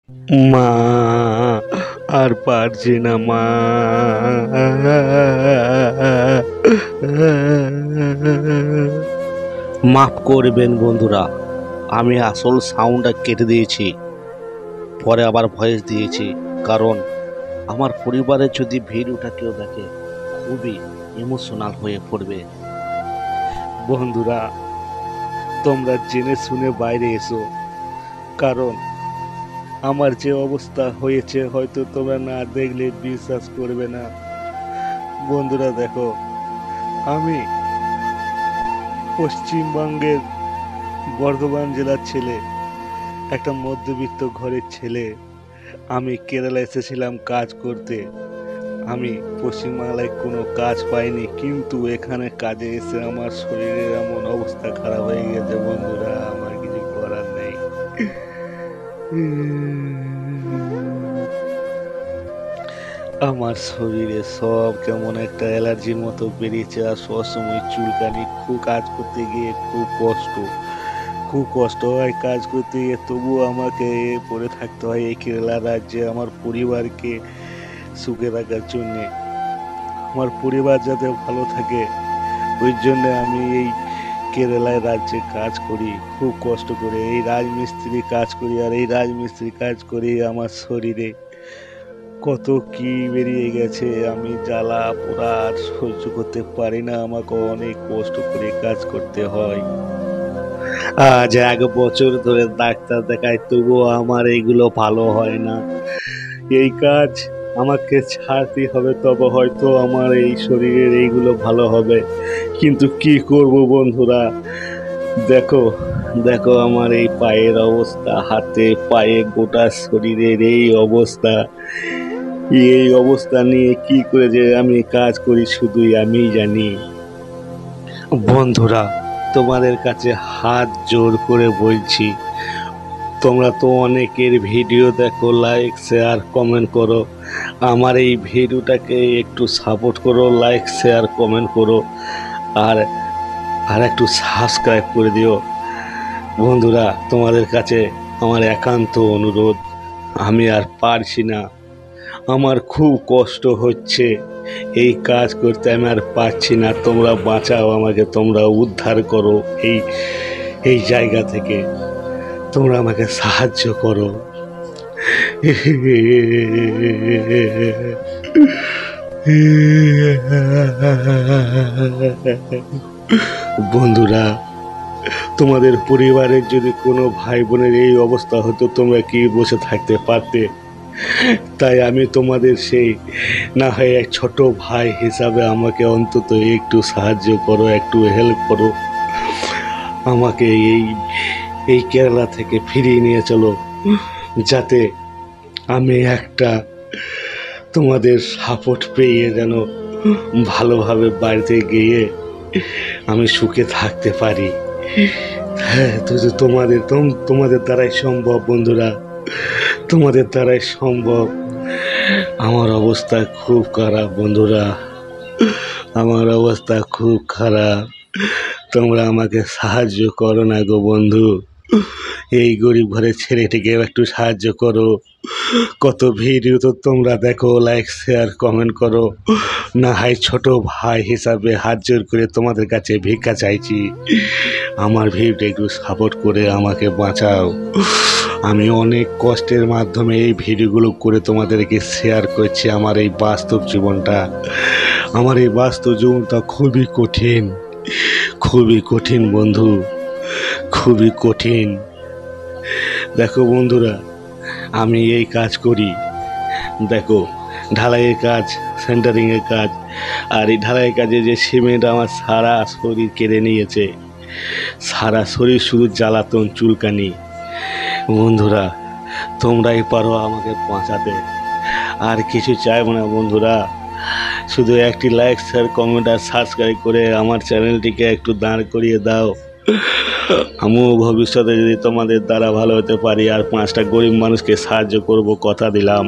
মা, আর পারছি না মা। মাফ করবেন বন্ধুরা, আমি আসল সাউন্ডটা কেটে দিয়েছি, পরে আবার ভয়েস দিয়েছি, কারণ আমার পরিবারের যদি ভিডিওটা কেউ দেখে খুবই ইমোশনাল হয়ে পড়বে। বন্ধুরা, তোমরা জেনে শুনে বাইরে এসো, কারণ আমার যে অবস্থা হয়েছে হয়তো তোমরা না দেখলে বিশ্বাস করবে না। বন্ধুরা দেখো, আমি পশ্চিমবঙ্গের বর্ধমান জেলার ছেলে, একটা মধ্যবিত্ত ঘরের ছেলে। আমি কেরালা এসেছিলাম কাজ করতে। আমি পশ্চিমবাংলায় কোনো কাজ পাইনি, কিন্তু এখানে কাজে এসে আমার শরীরের এমন অবস্থা খারাপ হয়ে গেছে বন্ধুরা, আমার কিছু করার নেই। আমার শরীরে সব কেমন একটা অ্যালার্জির মতো বেরিয়েছে, আর সবসময় চুলকানি। খুব কাজ করতে গিয়ে খুব কষ্ট হয় কাজ করতে গিয়ে, তবুও আমাকে পড়ে থাকতে হয় এই কেরালা রাজ্যে আমার পরিবারকে সুখে রাখার জন্যে। আমার পরিবার যাতে ভালো থাকে, ওই জন্য আমি এই কেরালায় রাজ্যে কাজ করি খুব কষ্ট করে। এই রাজমিস্ত্রি কাজ করি, আর এই রাজমিস্ত্রি কাজ করে আমার শরীরে কত কি বেরিয়ে গেছে। আমি জ্বালা পোড়া আর সহ্য করতে পারি না, আমাকে অনেক কষ্ট করে কাজ করতে হয়। আজ 1 বছর ধরে ডাক্তার দেখাই, তবুও আমার এইগুলো ভালো হয় না। এই কাজ আমাকে ছাড়তে হবে, তবে হয়তো আমার এই শরীরের এইগুলো ভালো হবে। কিন্তু কি করব বন্ধুরা, দেখো দেখো আমার এই পায়ের অবস্থা, হাতে পায়ে গোটা শরীরের এই অবস্থা। এই অবস্থা নিয়ে কি করে যে আমি কাজ করি শুধুই আমিই জানি। বন্ধুরা, তোমাদের কাছে হাত জোর করে বলছি, তোমরা তো অনেকের ভিডিও দেখো, লাইক শেয়ার কমেন্ট করো, আমার এই ভিডিওটাকে একটু সাপোর্ট করো, লাইক শেয়ার কমেন্ট করো, আর আর একটু সাবস্ক্রাইব করে দিও। বন্ধুরা, তোমাদের কাছে আমার একান্ত অনুরোধ, আমি আর পারছি না, আমার খুব কষ্ট হচ্ছে এই কাজ করতে, আমি আর পারছি না। তোমরা বাঁচাও আমাকে, তোমরা উদ্ধার করো এই এই জায়গা থেকে, তোমরা আমাকে সাহায্য করো। বন্ধুরা, তোমাদের পরিবারের যদি কোনো ভাই বোনের এই অবস্থা হতো, তোমরা কি বসে থাকতে পারতে? তাই আমি তোমাদের সেই না হয় এক ছোট ভাই হিসাবে আমাকে অন্তত একটু সাহায্য করো, একটু হেল্প করো, আমাকে এই এই কেরালা থেকে ফিরিয়ে নিয়ে চলো, যাতে আমি একটা তোমাদের সাপোর্ট পেয়ে যেন ভালোভাবে বাড়িতে গিয়ে আমি সুখে থাকতে পারি। হ্যাঁ, তো তোমাদের দ্বারাই সম্ভব বন্ধুরা, তোমাদের দ্বারাই সম্ভব। আমার অবস্থা খুব খারাপ বন্ধুরা, আমার অবস্থা খুব খারাপ, তোমরা আমাকে সাহায্য করো না গো বন্ধু। এই গরিব ঘরের ছেলেটিকে একটু সাহায্য করো। কত ভিডিও তো তোমরা দেখো, লাইক শেয়ার কমেন্ট করো, না হয় ছোট ভাই হিসাবে হাত জোর করে তোমাদের কাছে ভিক্ষা চাইছি, আমার ভিডিওটা একটু সাপোর্ট করে আমাকে বাঁচাও। আমি অনেক কষ্টের মাধ্যমে এই ভিডিওগুলো করে তোমাদেরকে শেয়ার করছি। আমার এই বাস্তব জীবনটা, আমার এই বাস্তব জীবনটা খুবই কঠিন বন্ধু, খুবই কঠিন। দেখো বন্ধুরা, আমি এই কাজ করি, দেখো ঢালাইয়ের কাজ, সেন্টারিংয়ের কাজ, আর এই ঢালাইয়ের কাজে যে সিমেন্ট আমার সারা শরীর কেড়ে নিয়েছে, সারা শরীর শুধু জ্বালাতন, চুলকানি। বন্ধুরা, তোমরাই পারো আমাকে বাঁচাতে, আর কিছু চাইবো না বন্ধুরা, শুধু একটি লাইক শেয়ার কমেন্ট আর সাবস্ক্রাইব করে আমার চ্যানেলটিকে একটু দাঁড় করিয়ে দাও। আমিও ভবিষ্যতে যদি তোমাদের দ্বারা ভালো হতে পারি আর 5টা গরিব মানুষকে সাহায্য করব, কথা দিলাম।